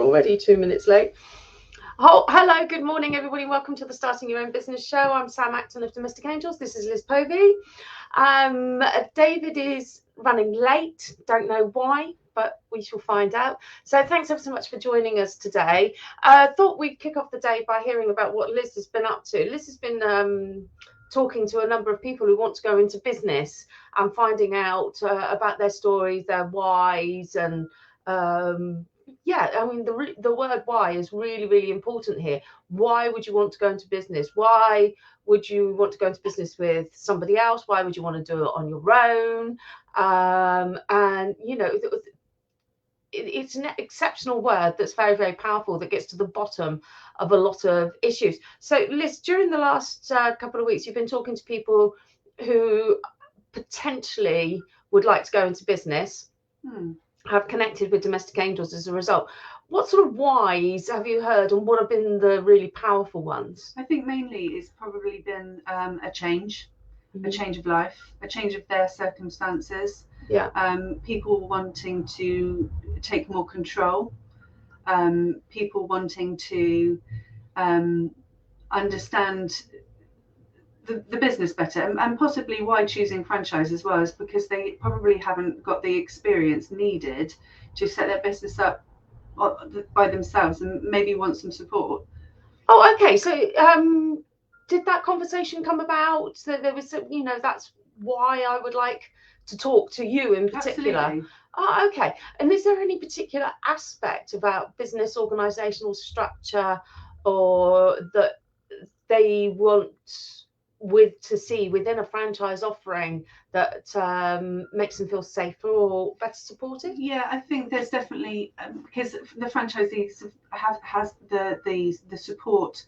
already 2 minutes late. Oh, hello, good morning, everybody. Welcome to the Starting Your Own Business show. I'm Sam Acton of Domestic Angels. This is Liz Povey. David is running late. Don't know why, but we shall find out. So thanks ever so much for joining us today. Thought we'd kick off the day by hearing about what Liz has been up to. Liz has been talking to a number of people who want to go into business and finding out about their stories, their whys, and yeah, I mean, the word why is really, really important here. Why would you want to go into business? Why would you want to go into business with somebody else? Why would you want to do it on your own? And, you know, it's an exceptional word that's very, very powerful, that gets to the bottom of a lot of issues. So, Liz, during the last couple of weeks, you've been talking to people who potentially would like to go into business. Have connected with Domestic Angels as a result. What sort of whys have you heard, and what have been the really powerful ones? I think mainly it's probably been a change of life, a change of their circumstances. Yeah. People wanting to take more control, people wanting to understand the business better, and possibly why choosing franchise as well is because they probably haven't got the experience needed to set their business up by themselves, and maybe want some support. Oh, okay. So did that conversation come about? So there was, you know, that's why I would like to talk to you in particular. Absolutely. Oh, okay. And is there any particular aspect about business organizational structure or that they want to see within a franchise offering that makes them feel safer or better supported? Yeah, I think there's definitely because the franchisees has the support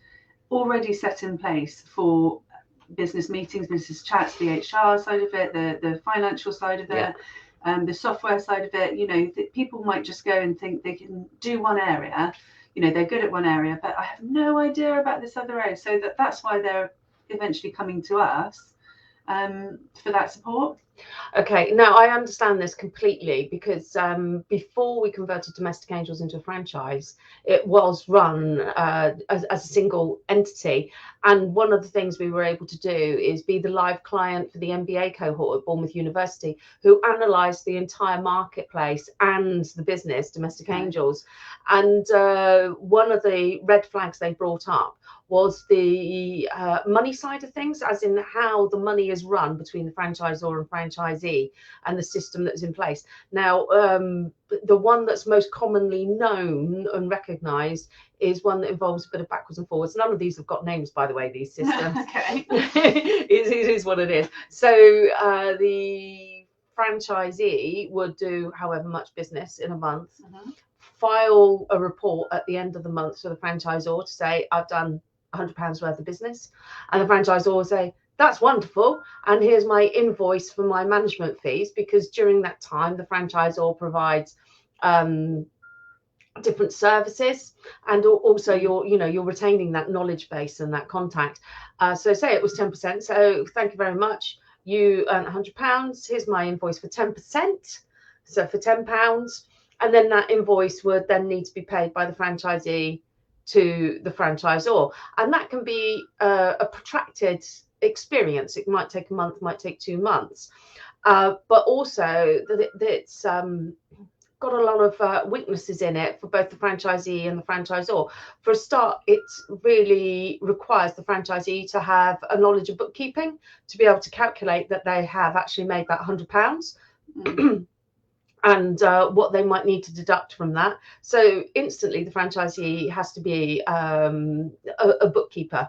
already set in place for business meetings, business chats, the HR side of it, the financial side of it, the software side of it. You know, people might just go and think they can do one area. You know, they're good at one area, but I have no idea about this other area. So that's why they're eventually coming to us for that support. Okay, now I understand this completely, because before we converted Domestic Angels into a franchise, it was run as a single entity. And one of the things we were able to do is be the live client for the MBA cohort at Bournemouth University, who analysed the entire marketplace and the business, Domestic Angels. And one of the red flags they brought up was the money side of things, as in how the money is run between the franchisor and franchisee and the system that's in place. Now, the one that's most commonly known and recognised is one that involves a bit of backwards and forwards. None of these have got names, by the way, these systems. Okay. It is what it is. So the franchisee would do however much business in a month, file a report at the end of the month to the franchisor to say, I've done £100 worth of business, and the franchisor will say, that's wonderful, and here's my invoice for my management fees, because during that time the franchisor provides different services, and also you're retaining that knowledge base and that contact. So say it was 10%, so thank you very much, you earn £100, here's my invoice for 10%, so for £10, and then that invoice would then need to be paid by the franchisee to the franchisor, and that can be a protracted experience. It might take a month, might take 2 months, but also that it's got a lot of weaknesses in it for both the franchisee and the franchisor. For a start, it really requires the franchisee to have a knowledge of bookkeeping to be able to calculate that they have actually made that £100. And what they might need to deduct from that. So instantly the franchisee has to be a bookkeeper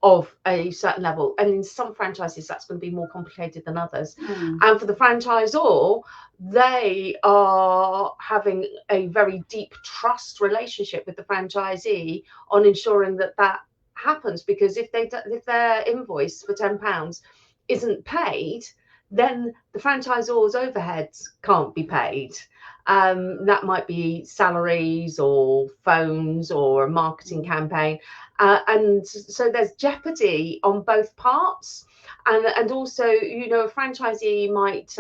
of a certain level, and in some franchises that's going to be more complicated than others. And for the franchisor, they are having a very deep trust relationship with the franchisee on ensuring that that happens, because if their invoice for £10 isn't paid, then the franchisor's overheads can't be paid. That might be salaries or phones or a marketing campaign. And so there's jeopardy on both parts. And also, a franchisee might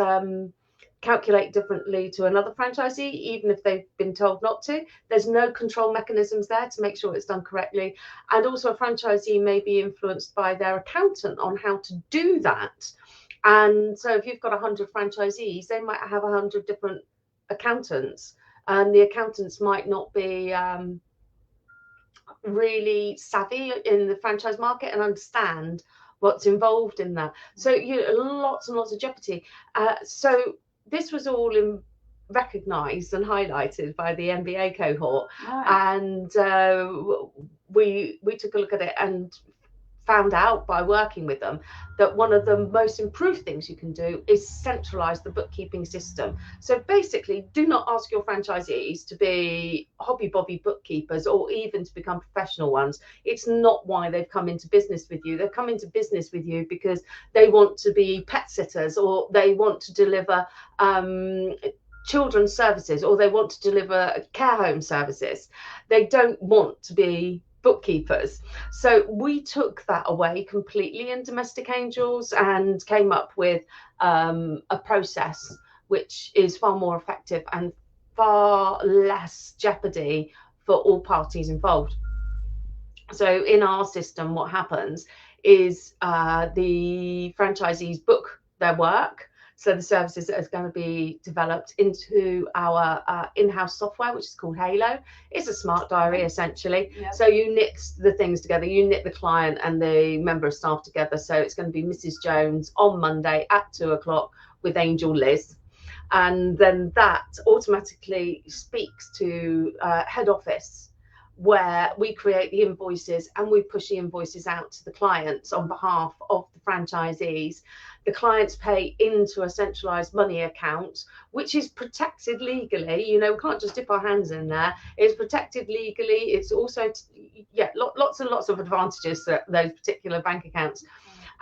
calculate differently to another franchisee, even if they've been told not to. There's no control mechanisms there to make sure it's done correctly. And also a franchisee may be influenced by their accountant on how to do that. And so if you've got 100 franchisees, they might have 100 different accountants, and the accountants might not be really savvy in the franchise market and understand what's involved in that. So lots and lots of jeopardy. So this was all recognised and highlighted by the MBA cohort, and we took a look at it and found out by working with them that one of the most improved things you can do is centralize the bookkeeping system. So basically, do not ask your franchisees to be hobby-bobby bookkeepers or even to become professional ones. It's not why they've come into business with you. They've come into business with you because they want to be pet sitters, or they want to deliver children's services, or they want to deliver care home services. They don't want to be bookkeepers. So we took that away completely in Domestic Angels and came up with a process which is far more effective and far less jeopardy for all parties involved. So in our system, what happens is the franchisees book their work. So the services that are going to be developed into our in-house software, which is called Halo. It's a smart diary, essentially. Yeah. So you knit the things together. You knit the client and the member of staff together. So it's going to be Mrs. Jones on Monday at 2:00 with Angel Liz. And then that automatically speaks to head office, where we create the invoices and we push the invoices out to the clients on behalf of the franchisees. The clients pay into a centralized money account, which is protected legally. You know, we can't just dip our hands in there. It's protected legally. It's also, lots and lots of advantages to those particular bank accounts.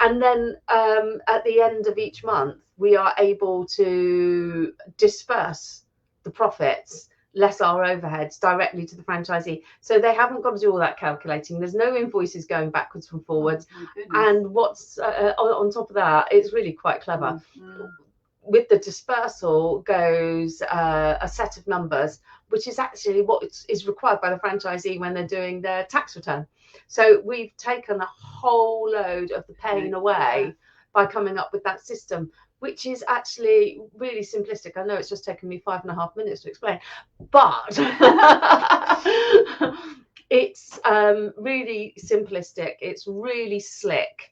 And then at the end of each month, we are able to disperse the profits, less our overheads, directly to the franchisee. So they haven't got to do all that calculating. There's no invoices going backwards and forwards. And what's on top of that, it's really quite clever. With the dispersal goes a set of numbers, which is actually what is required by the franchisee when they're doing their tax return. So we've taken a whole load of the pain away by coming up with that system, which is actually really simplistic. I know it's just taken me 5.5 minutes to explain, but it's really simplistic. It's really slick.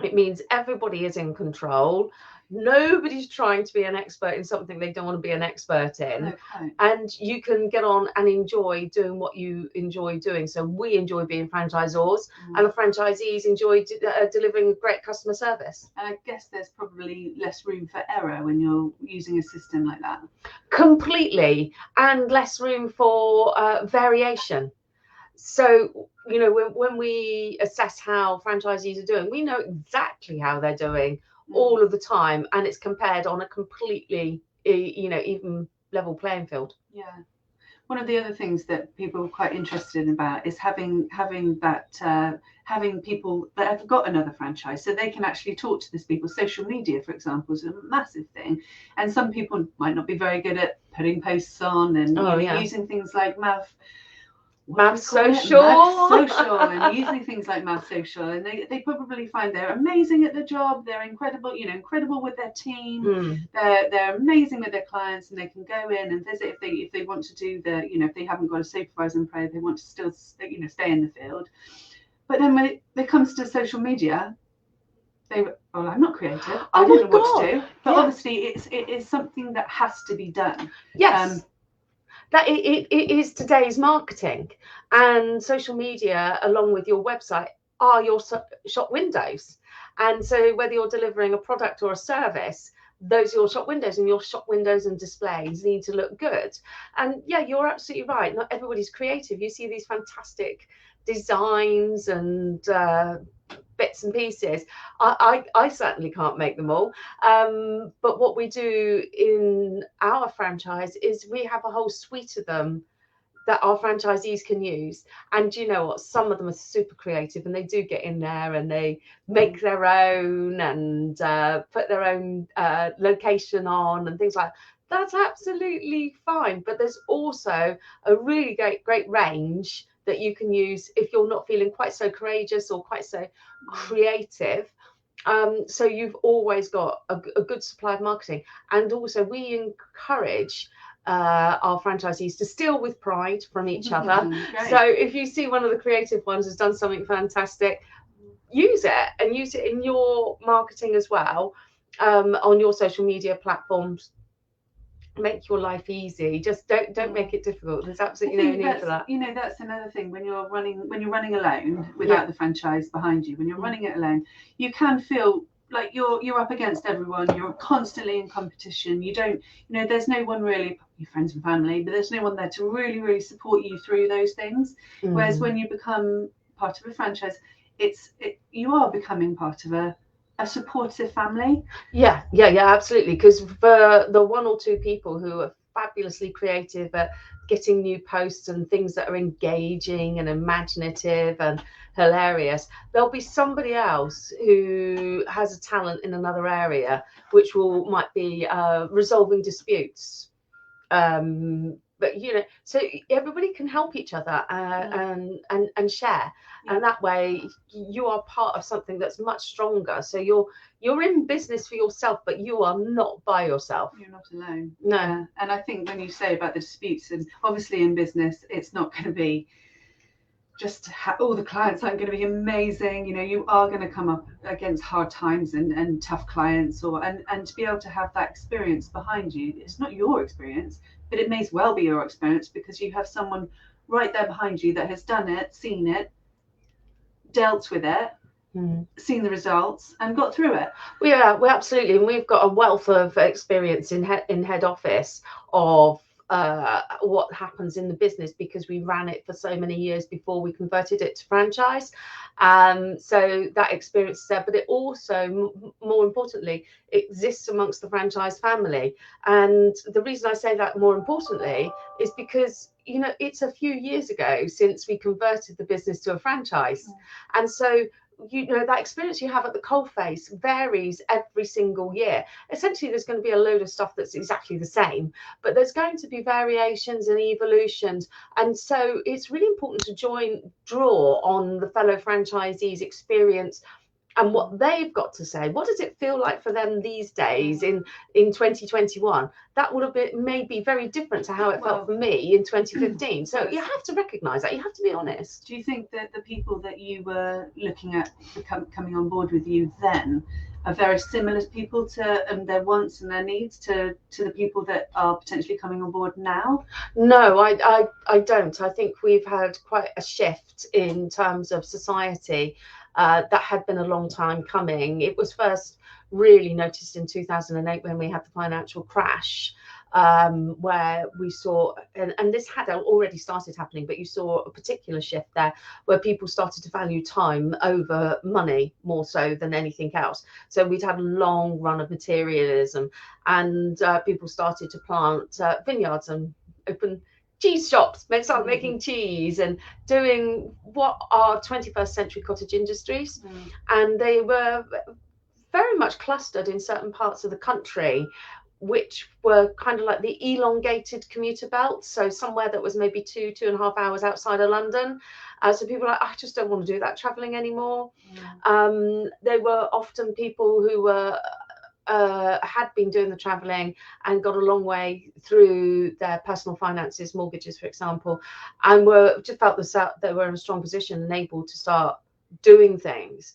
It means everybody is in control. Nobody's trying to be an expert in something they don't want to be an expert in. Okay. And you can get on and enjoy doing what you enjoy doing. So we enjoy being franchisors, and the franchisees enjoy delivering great customer service. And I guess there's probably less room for error when you're using a system like that. Completely. And less room for variation. So, you know, when we assess how franchisees are doing, we know exactly how they're doing all of the time, and it's compared on a completely, even level playing field. Yeah. One of the other things that people are quite interested about is having people that have got another franchise, so they can actually talk to these people. Social media, for example, is a massive thing, and some people might not be very good at putting posts on and using things like Mav Social, and using things like Mav Social, and they probably find they're amazing at the job. They're incredible, incredible with their team. They're amazing with their clients, and they can go in and visit if they want to do if they haven't got a supervisor in play, they want to still stay in the field. But then when it comes to social media, I'm not creative. I don't know what to do. But obviously, it is something that has to be done. Yes. That it is today's marketing, and social media, along with your website, are your shop windows. And so whether you're delivering a product or a service, those are your shop windows, and your shop windows and displays need to look good. And yeah, you're absolutely right. Not everybody's creative. You see these fantastic designs and bits and pieces. I certainly can't make them all, but what we do in our franchise is we have a whole suite of them that our franchisees can use. And you know what, some of them are super creative and they do get in there and they make their own and put their own location on and things like that. That's absolutely fine. But there's also a really great range that you can use if you're not feeling quite so courageous or quite so creative. So you've always got a good supply of marketing. And also we encourage our franchisees to steal with pride from each other. So if you see one of the creative ones has done something fantastic, use it and use it in your marketing as well, on your social media platforms. Make your life easy. Just don't make it difficult. There's absolutely no need for that. You know, that's another thing when you're running alone without the franchise behind you. When you're running it alone, you can feel like you're up against everyone. You're constantly in competition. You don't, you know, there's no one really, your friends and family, but there's no one there to really support you through those things. Whereas when you become part of a franchise, you are becoming part of a supportive family. Yeah, absolutely. Because for the one or two people who are fabulously creative at getting new posts and things that are engaging and imaginative and hilarious, there'll be somebody else who has a talent in another area, which might be resolving disputes. But you know, so everybody can help each other and share, and that way you are part of something that's much stronger. So you're in business for yourself, but you are not by yourself. You're not alone. No. Yeah. And I think when you say about the disputes, and obviously in business, it's not going to be just all the clients aren't going to be amazing. You know, you are going to come up against hard times and tough clients, and to be able to have that experience behind you. It's not your experience, but it may as well be your experience because you have someone right there behind you that has done it, seen it, dealt with it, seen the results and got through it. We absolutely, and we've got a wealth of experience in head office of what happens in the business because we ran it for so many years before we converted it to franchise. So that experience is there, but it also, more importantly, exists amongst the franchise family. And the reason I say that more importantly is because, you know, it's a few years ago since we converted the business to a franchise. And so, you know, that experience you have at the coalface varies every single year. Essentially, there's going to be a load of stuff that's exactly the same, but there's going to be variations and evolutions. And so it's really important to draw on the fellow franchisees' experience and what they've got to say. What does it feel like for them these days in 2021? That would have been maybe very different to how it felt for me in 2015. So you have to recognise that. You have to be honest. Do you think that the people that you were looking at coming on board with you then are very similar people to their wants and their needs to the people that are potentially coming on board now? No, I don't. I think we've had quite a shift in terms of society. That had been a long time coming. It was first really noticed in 2008 when we had the financial crash, where we saw, and this had already started happening, but you saw a particular shift there where people started to value time over money more so than anything else. So we'd had a long run of materialism, and people started to plant vineyards and open cheese shops, start making cheese and doing what are 21st century cottage industries. And they were very much clustered in certain parts of the country, which were kind of like the elongated commuter belt. So somewhere that was maybe 2.5 hours outside of London. So people were like, I just don't want to do that traveling anymore. They were often people who were had been doing the traveling and got a long way through their personal finances, mortgages, for example, and just felt they were in a strong position and able to start doing things.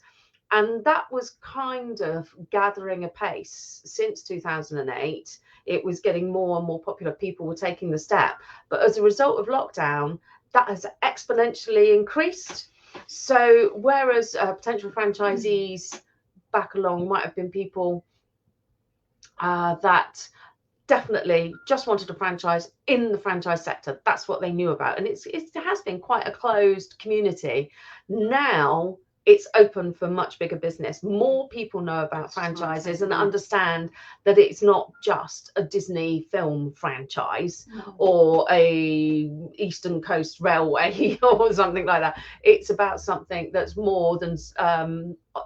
And that was kind of gathering a pace since 2008. It was getting more and more popular. People were taking the step. But as a result of lockdown, that has exponentially increased. So whereas potential franchisees back along might have been people that definitely just wanted a franchise in the franchise sector. That's what they knew about. And it has been quite a closed community. Now it's open for much bigger business. More people know about franchises and understand that it's not just a Disney film franchise or a Eastern Coast Railway or something like that. It's about something that's more than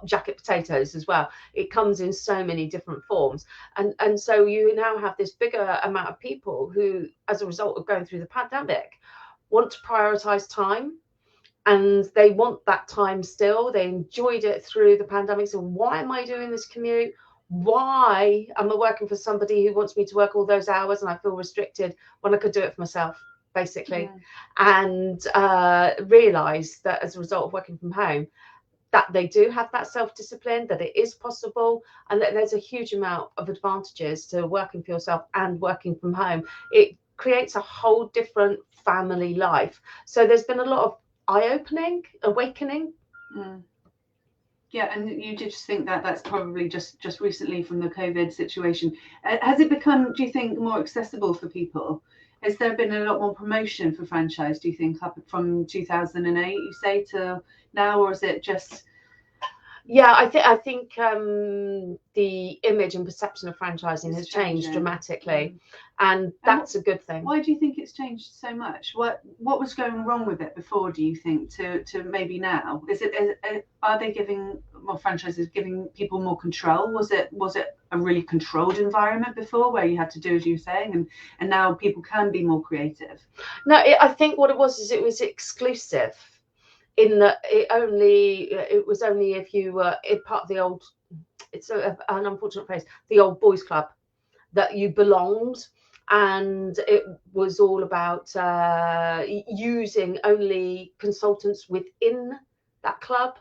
jacket potatoes as well. It comes in so many different forms. And so you now have this bigger amount of people who, as a result of going through the pandemic, want to prioritize time. And they want that time still. They enjoyed it through the pandemic. So why am I doing this commute? Why am I working for somebody who wants me to work all those hours and I feel restricted when I could do it for myself, basically? And realize that as a result of working from home, that they do have that self-discipline, that it is possible, and that there's a huge amount of advantages to working for yourself and working from home. It creates a whole different family life. So there's been a lot of eye-opening, awakening. Yeah, and you did think that that's probably just recently from the COVID situation. Has it become, do you think, more accessible for people? Has there been a lot more promotion for franchise, do you think, up from 2008, you say, to now, or is it just... Yeah, I think the image and perception of franchising has changed dramatically, and that's a good thing. Why do you think it's changed so much? What was going wrong with it before, do you think, to maybe now? Are they giving more franchises, giving people more control? Was it a really controlled environment before, where you had to do as you were saying, and now people can be more creative? No, I think what it was exclusive. In that it was only if you were part of the old, it's an unfortunate phrase, the old boys club, that you belonged, and it was all about using only consultants within that club,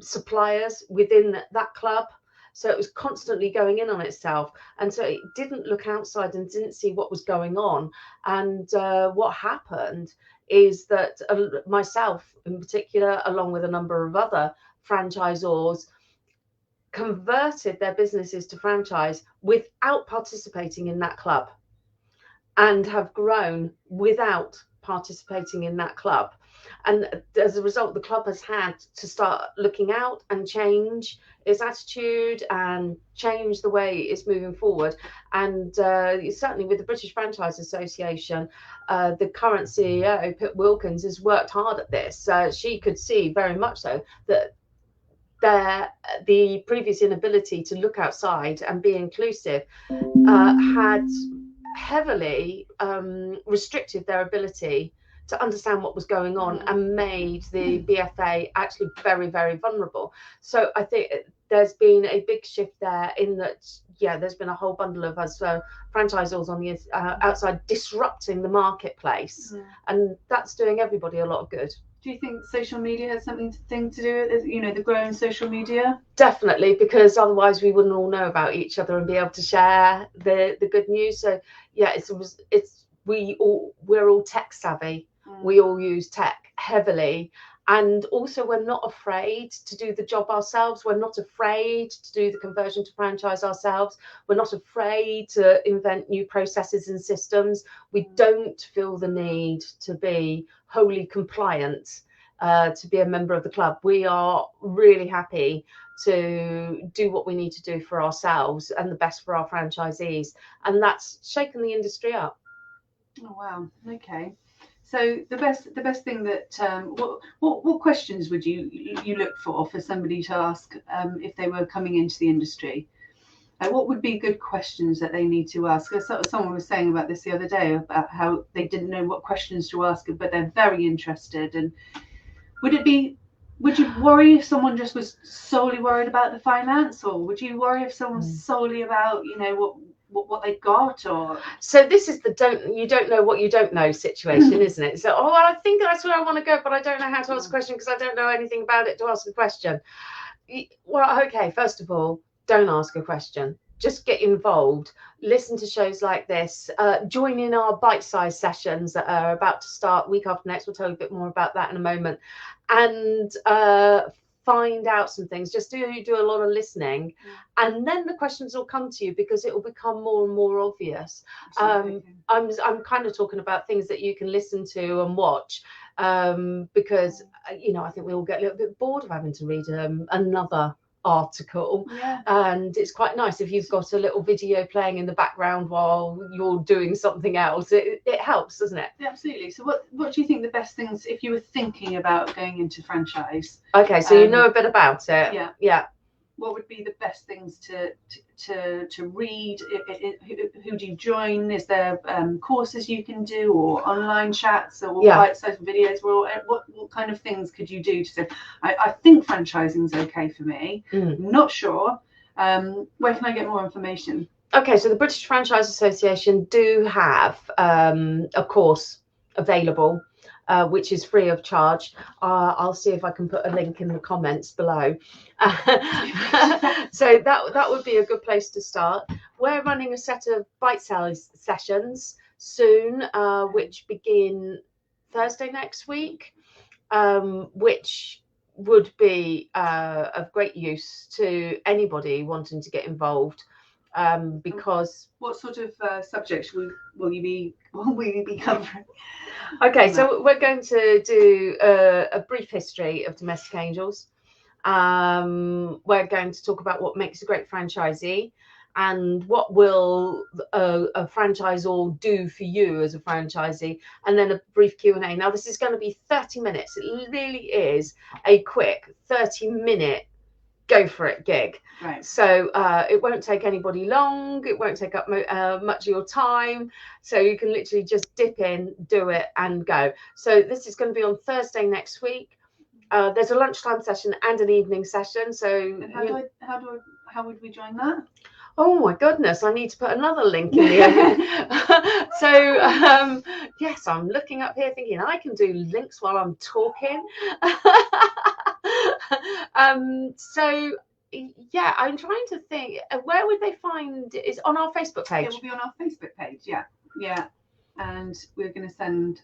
suppliers within that club. So it was constantly going in on itself, and so it didn't look outside and didn't see what was going on. And what happened is that myself in particular, along with a number of other franchisors, converted their businesses to franchise without participating in that club, and have grown without participating in that club. And as a result, the club has had to start looking out and change its attitude and change the way it's moving forward. And certainly with the British Franchise Association, the current CEO, Pip Wilkins, has worked hard at this. She could see very much so that the previous inability to look outside and be inclusive had heavily restricted their ability to understand what was going on, and made the BFA actually very, very vulnerable. So I think there's been a big shift there, in that, there's been a whole bundle of us franchisors on the outside disrupting the marketplace, and that's doing everybody a lot of good. Do you think social media has something to do with, the growing social media? Definitely, because otherwise we wouldn't all know about each other and be able to share the good news. So we're all tech savvy. We all use tech heavily, and also we're not afraid to do the job ourselves. We're not afraid to do the conversion to franchise ourselves. We're not afraid to invent new processes and systems. We don't feel the need to be wholly compliant to be a member of the club. We are really happy to do what we need to do for ourselves and the best for our franchisees, and that's shaken the industry up. Oh wow, okay. So the best thing that what questions would you look for somebody to ask if they were coming into the industry? What would be good questions that they need to ask? Someone was saying about this the other day, about how they didn't know what questions to ask, but they're very interested. And would you worry if someone just was solely worried about the finance, or would you worry if someone's solely about what they got? Or so this is the you don't know what you don't know situation, isn't it? So I think that's where I want to go, but I don't know how to ask a question because I don't know anything about it to ask a question. Well, okay, first of all, don't ask a question. Just get involved. Listen to shows like this. Join in our bite-sized sessions that are about to start week after next. We'll tell you a bit more about that in a moment. And find out some things, just do a lot of listening, and then the questions will come to you because it will become more and more obvious. I'm kind of talking about things that you can listen to and watch, because you know, I think we all get a little bit bored of having to read another article, and it's quite nice if you've got a little video playing in the background while you're doing something else. It helps, doesn't it? Yeah, absolutely. So what do you think the best things, if you were thinking about going into franchise? Okay, so you know a bit about it. Yeah. What would be the best things to read? Who do you join? Is there courses you can do, or online chats, or bite-sized videos? What kind of things could you do to say, I think franchising is okay for me? I'm not sure. Where can I get more information? Okay, so the British Franchise Association do have a course available, which is free of charge. I'll see if I can put a link in the comments below. So that would be a good place to start. We're running a set of bite-sized sessions soon, which begin Thursday next week, which would be of great use to anybody wanting to get involved. Because what sort of subjects will you be covering? Okay, so we're going to do a brief history of domestic angels. We're going to talk about what makes a great franchisee, and what will a franchisor do for you as a franchisee, and then a brief Q&A. Now, this is going to be 30 minutes. It really is a quick 30-minute go for it gig. Right. So it won't take anybody long. It won't take up much of your time. So you can literally just dip in, do it, and go. So this is going to be on Thursday next week. There's a lunchtime session and an evening session. So and how would we join that? Oh my goodness, I need to put another link in the end. So yes, I'm looking up here thinking I can do links while I'm talking. So yeah, I'm trying to think, where would they find it? Is on our Facebook page? It will be on our Facebook page, yeah. And we're going to send,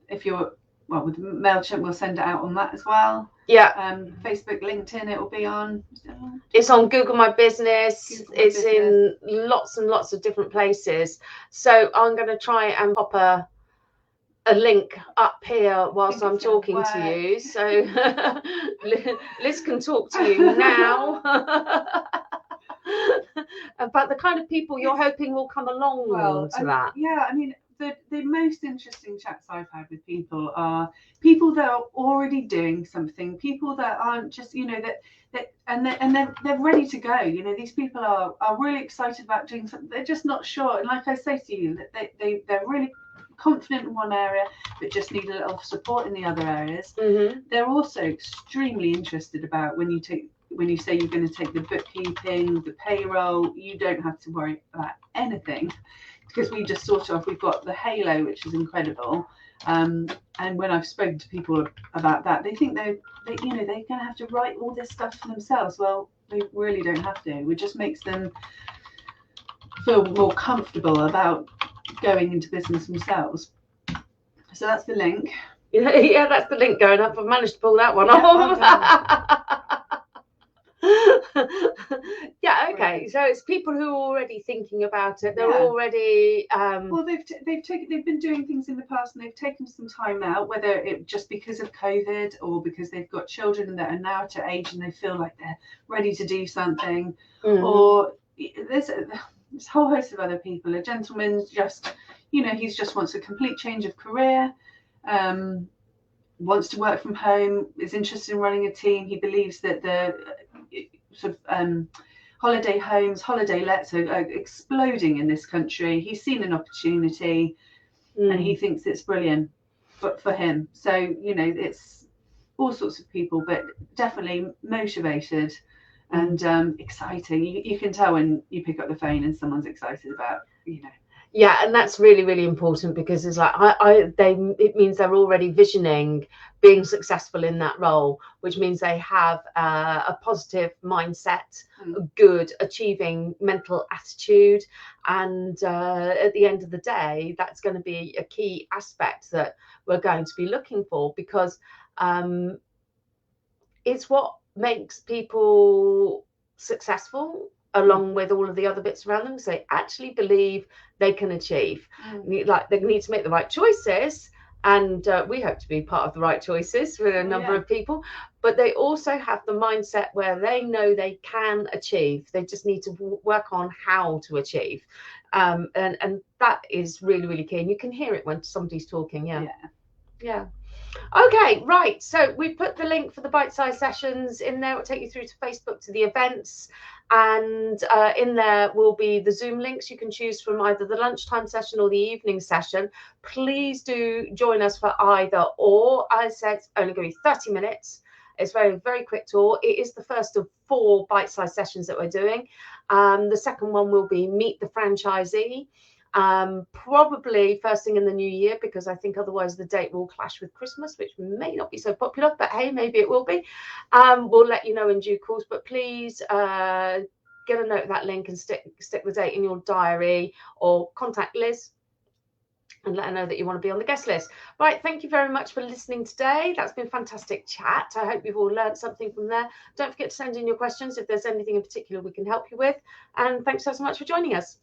if you're, well, with MailChimp, we'll send it out on that as well. Yeah. Facebook, LinkedIn, it will be on. It's on Google My Business. It's in lots and lots of different places. So I'm going to try and pop a link up here whilst I'm talking to you. So Liz can talk to you now about the kind of people you're hoping will come along to that. Yeah, I mean, the most interesting chats I've had with people are people that are already doing something, people that aren't just, you know, they're ready to go. You know, these people are really excited about doing something. They're just not sure. And like I say to you, that they're really confident in one area but just need a little support in the other areas. They're also extremely interested about when you say you're going to take the bookkeeping, the payroll, you don't have to worry about anything, because we just sort of, we've got the halo, which is incredible. And when I've spoken to people about that, they think they're going to have to write all this stuff for themselves. Well, they really don't have to. It just makes them feel more comfortable about going into business themselves. So that's the link. Yeah, that's the link going up. I've managed to pull that one off. Yeah, okay. So it's people who are already thinking about it. They're already well, they've been doing things in the past, and they've taken some time out, whether it just because of COVID or because they've got children that are now at an age and they feel like they're ready to do something. Or there's a whole host of other people. A gentleman just, he just wants a complete change of career, wants to work from home, is interested in running a team. He believes that the sort of holiday homes, holiday lets are exploding in this country. He's seen an opportunity and he thinks it's brilliant for him. So, it's all sorts of people, but definitely motivated and exciting. You can tell when you pick up the phone and someone's excited about, Yeah, and that's really, really important, because it's like it means they're already visioning being successful in that role, which means they have a positive mindset, good achieving mental attitude, and at the end of the day, that's going to be a key aspect that we're going to be looking for, because it's what makes people successful, along with all of the other bits around them, because they actually believe they can achieve. Like, they need to make the right choices, and we hope to be part of the right choices for a number of people, but they also have the mindset where they know they can achieve. They just need to work on how to achieve, and that is really, really key, and you can hear it when somebody's talking. Yeah. Okay, right. So we've put the link for the bite-sized sessions in there. It'll take you through to Facebook, to the events, and in there will be the Zoom links. You can choose from either the lunchtime session or the evening session. Please do join us for either or. I said it's only going to be 30 minutes. It's very, very quick tour. It is the first of 4 bite-sized sessions that we're doing. The second one will be Meet the Franchisee. Probably first thing in the new year, because I think otherwise the date will clash with Christmas, which may not be so popular, but hey, maybe it will be. We'll let you know in due course, but please get a note of that link and stick the date in your diary, or contact Liz and let her know that you want to be on the guest list. Right, thank you very much for listening today. That's been a fantastic chat. I hope you've all learned something from there. Don't forget to send in your questions if there's anything in particular we can help you with, and thanks so much for joining us.